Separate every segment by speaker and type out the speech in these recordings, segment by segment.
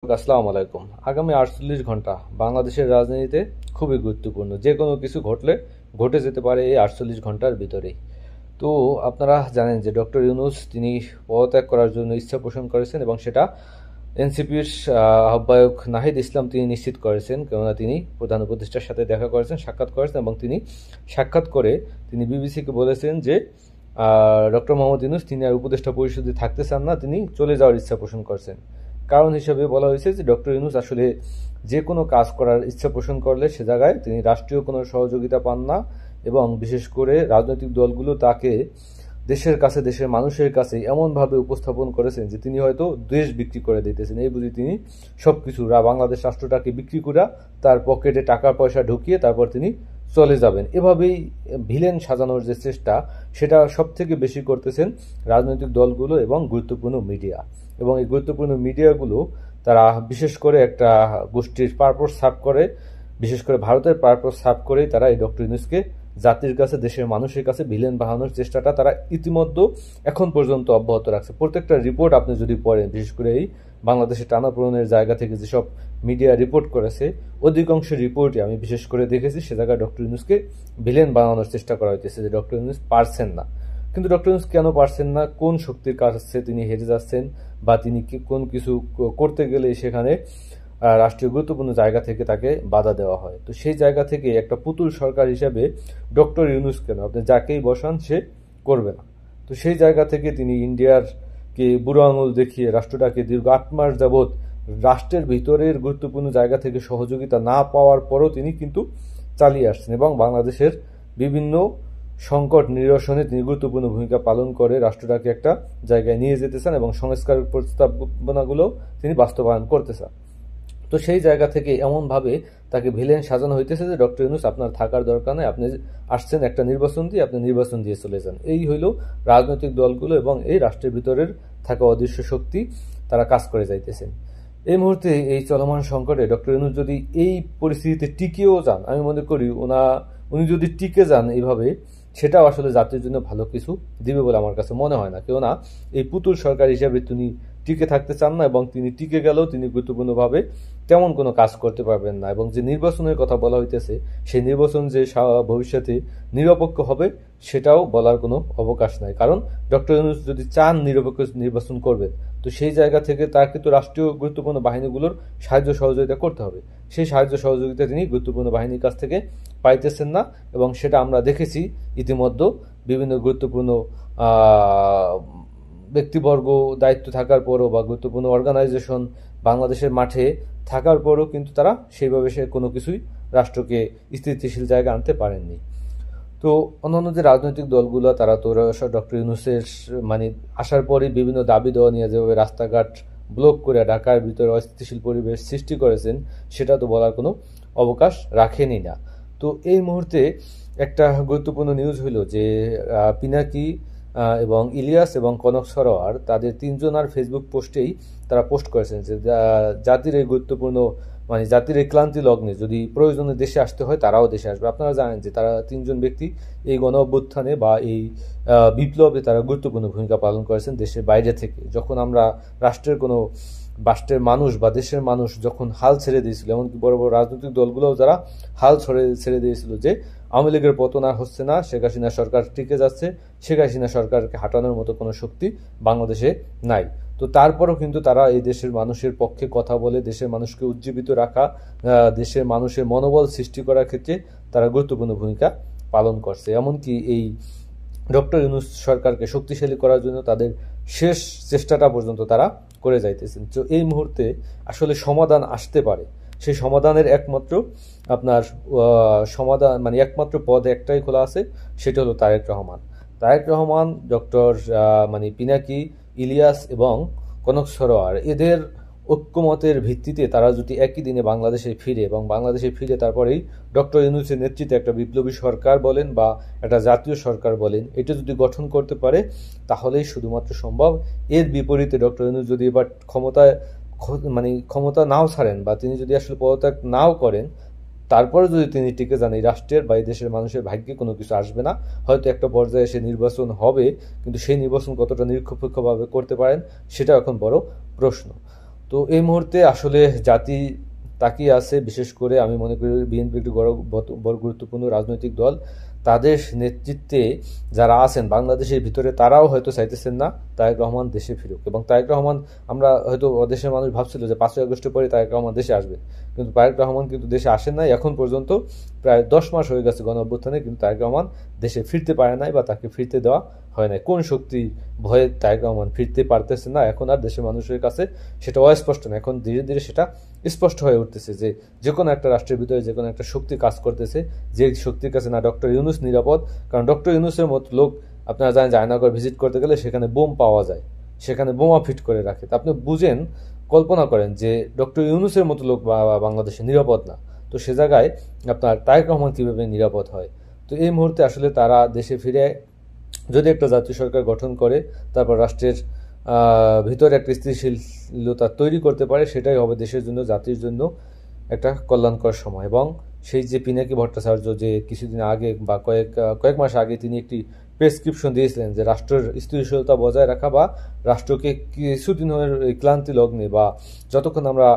Speaker 1: আসসালামু আলাইকুম। আগামী ৪৮ ঘন্টা বাংলাদেশের রাজনীতিতে খুবই গুরুত্বপূর্ণ। যে কোনো কিছু ঘটে যেতে পারে এই ৪৮ ঘন্টার ভিতরেই। তো আপনারা জানেন যে ডক্টর ইউনূস তিনি পদত্যাগ করার জন্য ইচ্ছা পোষণ করেছেন এবং সেটা এনসিপির আহ্বায়ক নাহিদ ইসলাম তিনি নিশ্চিত করেছেন। কেননা তিনি প্রধান উপদেষ্টার সাথে দেখা করেছেন, সাক্ষাৎ করেছেন এবং তিনি সাক্ষাৎ করে তিনি বিবিসিকে বলেছেন যে ডক্টর মোহাম্মদ ইউনূস তিনি আর উপদেষ্টা পরিষদে থাকতে চান না, তিনি চলে যাওয়ার ইচ্ছা পোষণ করছেন। কারণ হিসেবে বলা হয়েছে যে ডক্টর ইউনূস আসলে যে কোনো কাজ করার ইচ্ছা পোষণ করলে সে জায়গায় তিনি রাষ্ট্রীয় কোনো সহযোগিতা পান না এবং বিশেষ করে রাজনৈতিক দলগুলো তাকে দেশের কাছে, দেশের মানুষের কাছে এমনভাবে উপস্থাপন করেছেন যে তিনি হয়তো দেশ বিক্রি করে দিতেছেন। এই বুঝি তিনি সবকিছু বাংলাদেশ রাষ্ট্রটাকে বিক্রি করে তার পকেটে টাকা পয়সা ঢুকিয়ে তারপর তিনি চলে যাবেন। এভাবেই ভিলেন সাজানোর যে চেষ্টা সেটা সব থেকে বেশি করতেছেন রাজনৈতিক দলগুলো এবং গুরুত্বপূর্ণ মিডিয়া। এবং এই গুরুত্বপূর্ণ মিডিয়াগুলো তারা বিশেষ করে একটা গোষ্ঠীর পারপোজ সার্ভ করে, বিশেষ করে ভারতের পারপোজ সার্ভ করেই তারা এই ডক্টর ইউনূসকে জাতির কাছে, দেশের মানুষের কাছে ভিলেন বানানোর চেষ্টাটা তারা ইতিমধ্যে এখন পর্যন্ত অব্যাহত রাখছে। প্রত্যেকটা রিপোর্ট আপনি যদি পড়েন, বিশেষ করে এই বাংলাদেশের টানাপোড়েনের জায়গা থেকে যেসব মিডিয়া রিপোর্ট করেছে, অধিকাংশ রিপোর্টে আমি বিশেষ করে দেখেছি সে জায়গায় ডক্টর ইউনূসকে ভিলেন বানানোর চেষ্টা করা হইতেছে যে ডক্টর ইউনূস পারছেন না। কিন্তু ডক্টর ইউনূস কেন পারছেন না, কোন শক্তির কাছে তিনি হেরে যাচ্ছেন বা তিনি কোন কিছু করতে গেলে সেখানে রাষ্ট্রীয় গুরুত্বপূর্ণ জায়গা থেকে তাকে বাধা দেওয়া হয়। তো সেই জায়গা থেকে একটা পুতুল সরকার হিসেবে ডক্টর ইউনূস কেন, আপনি যাকেই বসান সে করবে না। তো সেই জায়গা থেকে তিনি ইন্ডিয়ার কে বুড়ো আঙুল দেখিয়ে রাষ্ট্রটাকে দীর্ঘ ৮ মাস যাবৎ রাষ্ট্রের ভিতরের গুরুত্বপূর্ণ জায়গা থেকে সহযোগিতা না পাওয়ার পরও তিনি কিন্তু চালিয়ে আসছেন এবং বাংলাদেশের বিভিন্ন সংকট নিরসনে তিনি গুরুত্বপূর্ণ ভূমিকা পালন করে রাষ্ট্রটাকে একটা জায়গায় নিয়ে যেতে চান এবং সংস্কার প্রস্তাবনাগুলো তিনি বাস্তবায়ন করতে চান। তো সেই জায়গা থেকে এমনভাবে তাকে ভিলেন সাজানো হইতেছে যে ডক্টর ইউনূস আপনার থাকার দরকার নেই, আপনি আসছেন একটা নির্বাচন দিয়ে, আপনি নির্বাচন দিয়ে চলে যান। এই হইল রাজনৈতিক দলগুলো এবং এই রাষ্ট্রের ভিতরের থাকা অদৃশ্য শক্তি, তারা কাজ করে যাইতেছেন। এই মুহূর্তে এই চলমান সংকটে ডক্টর ইউনূস যদি এই পরিস্থিতিতে টিকেও যান, আমি মনে করি উনি যদি টিকে যান এইভাবে, সেটাও আসলে জাতির জন্য ভালো কিছু দিবে বলে আমার কাছে মনে হয় না। কেননা এই পুতুল সরকার হিসেবে তিনি টিকে থাকতে চান না এবং তিনি টিকে গেলেও তিনি গুরুত্বপূর্ণভাবে তেমন কোনো কাজ করতে পারবেন না। এবং যে নির্বাচনের কথা বলা হইতেছে, সেই নির্বাচন যে ভবিষ্যতে নিরপেক্ষ হবে সেটাও বলার কোনো অবকাশ নাই। কারণ ডক্টর ইউনূস যদি চান নিরপেক্ষ নির্বাচন করবেন, তো সেই জায়গা থেকে তাকে তো রাষ্ট্রীয় গুরুত্বপূর্ণ বাহিনীগুলোর সাহায্য সহযোগিতা করতে হবে। সেই সাহায্য সহযোগিতা তিনি গুরুত্বপূর্ণ বাহিনীর কাছ থেকে পাইতেছেন না এবং সেটা আমরা দেখেছি ইতিমধ্যে বিভিন্ন গুরুত্বপূর্ণ ব্যক্তিবর্গ দায়িত্ব থাকার পরও বা গুরুত্বপূর্ণ অর্গানাইজেশন বাংলাদেশের মাঠে থাকার পরও কিন্তু তারা সেইভাবে সে কোনো কিছুই রাষ্ট্রকে স্থিতিশীল জায়গায় আনতে পারেননি। তো অন্যান্য যে রাজনৈতিক দলগুলো তারা তো ডক্টর ইউনূসের মানে আসার পরে বিভিন্ন দাবি দেওয়া নিয়ে যেভাবে রাস্তাঘাট ব্লক করে ঢাকার ভিতরে অস্থিতিশীল পরিবেশ সৃষ্টি করেছেন, সেটা তো বলার কোনো অবকাশ রাখেনি না। তো এই মুহূর্তে একটা গুরুত্বপূর্ণ নিউজ হইল যে পিনাকি এবং ইলিয়াস এবং কনক সরোয়ার তাদের তিনজনার ফেসবুক পোস্টেই তারা পোস্ট করেছেন যে জাতির এই গুরুত্বপূর্ণ মানে জাতির এই ক্লান্তি লগ্নে যদি প্রয়োজনে দেশে আসতে হয় তারাও দেশে আসবে। আপনারা জানেন যে তারা তিনজন ব্যক্তি এই গণ অভ্যুত্থানে বা এই বিপ্লবে তারা গুরুত্বপূর্ণ ভূমিকা পালন করেছেন দেশের বাইরে থেকে। যখন আমরা রাষ্ট্রের মানুষ বা দেশের মানুষ যখন হাল ছেড়ে দিয়েছিল, এমনকি বড় বড় রাজনৈতিক দলগুলোও যারা হাল ছেড়ে দিয়েছিল যে আওয়ামী লীগের পতন আর হচ্ছে না, শেখ হাসিনা সরকার টিকে যাচ্ছে, শেখ হাসিনা সরকারকে হাঁটানোর মতো কোনো শক্তি বাংলাদেশে নাই। তো তারপরও কিন্তু তারা এই দেশের মানুষের পক্ষে কথা বলে দেশের মানুষকে উজ্জীবিত রাখা, দেশের মানুষের মনোবল সৃষ্টি করার ক্ষেত্রে তারা গুরুত্বপূর্ণ ভূমিকা পালন করছে। এমনকি এই ডক্টর ইউনূস সরকারকে শক্তিশালী করার জন্য তাদের শেষ চেষ্টাটা পর্যন্ত তারা করে যাইতেছেন। তো এই মুহূর্তে আসলে সমাধান আসতে পারে, সেই সমাধানের একমাত্র আপনার সমাধান মানে একমাত্র পদ একটাই খোলা আছে, সেটা হলো তারেক রহমান, ডক্টর মানে পিনাকি, ইলিয়াস এবং কনক সরোয়ার, এদের ঐক্যমতের ভিত্তিতে তারা যদি একই দিনে বাংলাদেশে ফিরে এবং বাংলাদেশে ফিরে তারপরেই ডক্টর ইউনূসের নেতৃত্বে একটা বিপ্লবী সরকার বলেন বা একটা জাতীয় সরকার বলেন, এটা যদি গঠন করতে পারে তাহলেই শুধুমাত্র সম্ভব। এর বিপরীতে ডক্টর ইউনূস যদি এবার ক্ষমতা নাও ছাড়েন বা তিনি যদি আসলে পদত্যাগ নাও করেন, তারপরে যদি তিনি টিকে যান, এই রাষ্ট্রের বা এই দেশের মানুষের ভাগ্যে কোনো কিছু আসবে না। হয়তো একটা পর্যায়ে এসে নির্বাচন হবে, কিন্তু সেই নির্বাচন কতটা নিরপেক্ষভাবে করতে পারেন সেটা এখন বড় প্রশ্ন। তো এই মুহূর্তে আসলে জাতি তাকিয়ে আছে, বিশেষ করে আমি মনে করি বিএনপি একটি বড় গুরুত্বপূর্ণ রাজনৈতিক দল। তাদের নেতৃত্বে যারা আছেন বাংলাদেশের ভিতরে, তারাও হয়তো চাইতেছেন না তারেক রহমান দেশে ফিরুক। এবং তারেক রহমান, আমরা হয়তো দেশের মানুষ ভাবছিল যে 5ই আগস্টের পরে তারেক রহমান দেশে আসবে, কিন্তু তারেক রহমান কিন্তু দেশে আসেন নাই। এখন পর্যন্ত প্রায় 10 মাস হয়ে গেছে গণ অভ্যুত্থানে, কিন্তু তারেক রহমান দেশে ফিরতে পারে নাই বা তাকে ফিরতে দেওয়া হয় নাই। কোন শক্তি ভয়ে তারেক রহমান ফিরতে পারতেছে না এখন আর দেশের মানুষের কাছে সেটা অস্পষ্ট না। এখন ধীরে ধীরে সেটা স্পষ্ট হয়ে উঠতেছে যে যে কোনো একটা রাষ্ট্রের ভিতরে যে কোনো একটা শক্তি কাজ করতেছে, যে শক্তির কাছে না ডক্টর ইউনূস নিরাপদ। কারণ ডক্টর ইউনূসের মতো লোক, আপনারা জানেন জয়নগর ভিজিট করতে গেলে সেখানে বোম পাওয়া যায়, সেখানে বোমা ফিট করে রাখে। তা আপনি বুঝেন, কল্পনা করেন যে ডক্টর ইউনূসের মতো লোক বাংলাদেশে নিরাপদ না, তো সে জায়গায় আপনার তারেক রহমান কীভাবে নিরাপদ হয়? তো এই মুহূর্তে আসলে তারা দেশে ফিরে যদি একটা জাতীয় সরকার গঠন করে, তারপর রাষ্ট্রের ভিতরে একটা স্থিতিশীলতা তৈরি করতে পারে, সেটাই হবে দেশের জন্য, জাতির জন্য একটা কল্যাণকর সময়। এবং সেই যে পিনাকি ভট্টাচার্য যে কিছুদিন আগে বা কয়েক মাস আগে তিনি একটি প্রেসক্রিপশন দিয়েছিলেন যে রাষ্ট্রের স্থিতিশীলতা বজায় রাখা বা রাষ্ট্রকে কিছুদিনের ক্লান্তি লগ্নে বা যতক্ষণ আমরা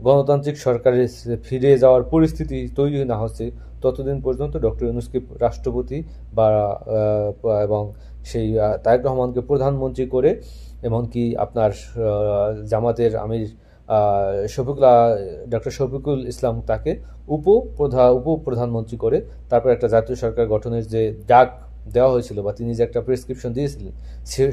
Speaker 1: গণতান্ত্রিক সরকারে ফিরে যাওয়ার পরিস্থিতি তৈরি না হচ্ছে ততদিন পর্যন্ত ডক্টর ইউনূসকে রাষ্ট্রপতি বা এবং সেই তারেক রহমানকে প্রধানমন্ত্রী করে, এমনকি আপনার জামাতের আমির ডক্টর শফিকুল ইসলাম তাকে উপপ্রধানমন্ত্রী করে তারপর একটা জাতীয় সরকার গঠনের যে ডাক দেওয়া হয়েছিল বা তিনি যে একটা প্রেসক্রিপশন দিয়েছিলেন,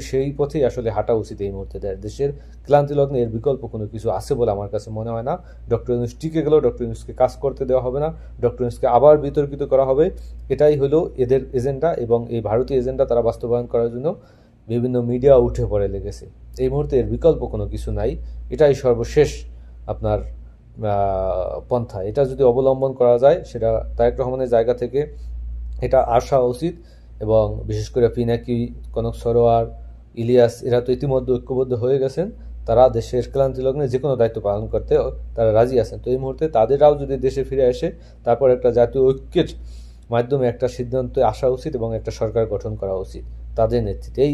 Speaker 1: সেই পথেই আসলে হাঁটা উচিত এই মুহূর্তে। দেশের ক্লান্তি লগ্নে এর বিকল্প কোনো কিছু আছে বলে আমার কাছে মনে হয় না। ডক্টর ইউনূস টিকে গেলেও ডক্টর ইউনূসকে কাজ করতে দেওয়া হবে না, ডক্টর ইউনূসকে আবার বিতর্কিত করা হবে। এটাই হলো এদের এজেন্ডা, এবং এই ভারতীয় এজেন্ডা তারা বাস্তবায়ন করার জন্য বিভিন্ন মিডিয়া উঠে পড়ে লেগেছে। এই মুহূর্তে এর বিকল্প কোনো কিছু নাই, এটাই সর্বশেষ আপনার পন্থা। এটা যদি অবলম্বন করা যায়, সেটা তারেক রহমানের জায়গা থেকে এটা আসা উচিত। এবং বিশেষ করে পিনাকি, কনক সরোয়ার, ইলিয়াস, এরা তো ইতিমধ্যে ঐক্যবদ্ধ হয়ে গেছেন, তারা দেশের ক্লান্তি লগ্নে যে কোনো দায়িত্ব পালন করতে তারা রাজি আছেন। তো এই মুহূর্তে তাদেরও যদি দেশে ফিরে আসে, তারপর একটা জাতীয় ঐক্যের মাধ্যমে একটা সিদ্ধান্তে আসা উচিত এবং একটা সরকার গঠন করা উচিত তাদের নেতৃত্বে। এই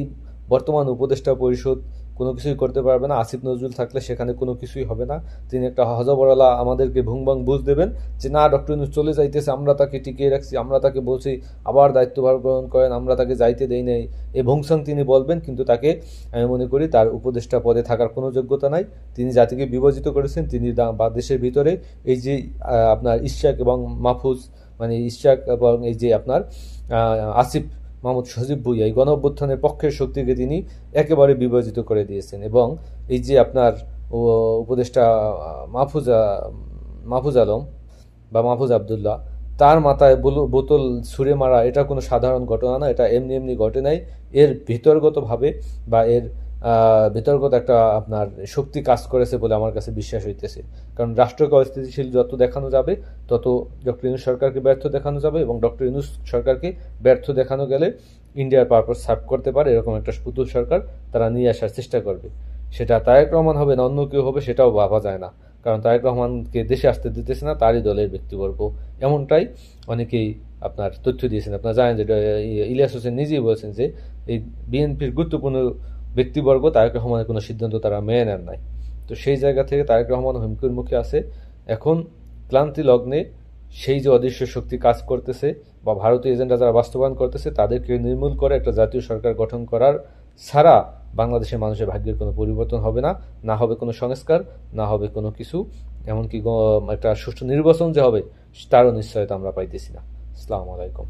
Speaker 1: বর্তমান উপদেষ্টা পরিষদ কোনো কিছুই করতে পারবে না। আসিফ নজরুল থাকলে সেখানে কোনো কিছুই হবে না। তিনি একটা হযবরলা আমাদেরকে ভুংবাং বুঝ দেবেন যে না, ডক্টর ইউনূস চলে যাইতেছে, আমরা তাকে টিকিয়ে রাখছি, আমরা তাকে বলছি আবার দায়িত্বভার গ্রহণ করেন, আমরা তাকে যাইতে দেই নাই, এই ভংসাং তিনি বলবেন। কিন্তু তাকে, আমি মনে করি তার উপদেষ্টা পদে থাকার কোনো যোগ্যতা নাই। তিনি জাতিকে বিভাজিত করেছেন। তিনি বা দেশের ভিতরে এই যে আপনার ইশাক এবং মাহফুজ, মানে ইশাক এবং এই যে আপনার আসিফ মাহমুদ সজীব ভুঁইয়া, এই গণঅভ্যুত্থানের পক্ষের শক্তিকে তিনি একেবারে বিভাজিত করে দিয়েছেন। এবং এই যে আপনার উপদেষ্টা মাহফুজ আলম বা মাহফুজ আবদুল্লাহ, তার মাথায় বোতল ছুঁড়ে মারা এটা কোনো সাধারণ ঘটনা না, এটা এমনি এমনি ঘটে নাই। এর ভিতরগতভাবে বা এর ভিতরগত একটা আপনার শক্তি কাজ করেছে বলে আমার কাছে বিশ্বাস হইতেছে। কারণ রাষ্ট্রকে অস্থিতিশীল যত দেখানো যাবে, তত ডক্টর ইউনূস সরকারকে ব্যর্থ দেখানো যাবে, এবং ডক্টর ইউনূস সরকারকে ব্যর্থ দেখানো গেলে ইন্ডিয়ার পারপাস সার্ভ করতে পারে এরকম একটা পুতুল সরকার তারা নিয়ে আসার চেষ্টা করবে। সেটা তারেক রহমান হবে না অন্য কেউ হবে, সেটাও ভাবা যায় না। কারণ তারেক রহমানকে দেশে আসতে দিতেছে না তারই দলের ব্যক্তিবর্গ, এমনটাই অনেকেই আপনার তথ্য দিয়েছেন। আপনারা জানেন যে ইলিয়াস হোসেন নিজেই বলেছেন যে এই বিএনপির গুরুত্বপূর্ণ ব্যক্তিবর্গ তারেক রহমানের কোনো সিদ্ধান্ত তারা মেনে নেন নাই। তো সেই জায়গা থেকে তারেক রহমান হুমকির মুখে আছে। এখন ক্লান্তি লগ্নে সেই যে অদৃশ্য শক্তি কাজ করতেছে বা ভারতীয় এজেন্ডা যারা বাস্তবায়ন করতেছে, তাদেরকে নির্মূল করে একটা জাতীয় সরকার গঠন করার ছাড়া বাংলাদেশের মানুষের ভাগ্যের কোনো পরিবর্তন হবে না। না হবে কোনো সংস্কার, না হবে কোনো কিছু, এমনকি একটা সুষ্ঠু নির্বাচন যে হবে তারও নিশ্চয়তা আমরা পাইতেছি না। আসসালামু আলাইকুম।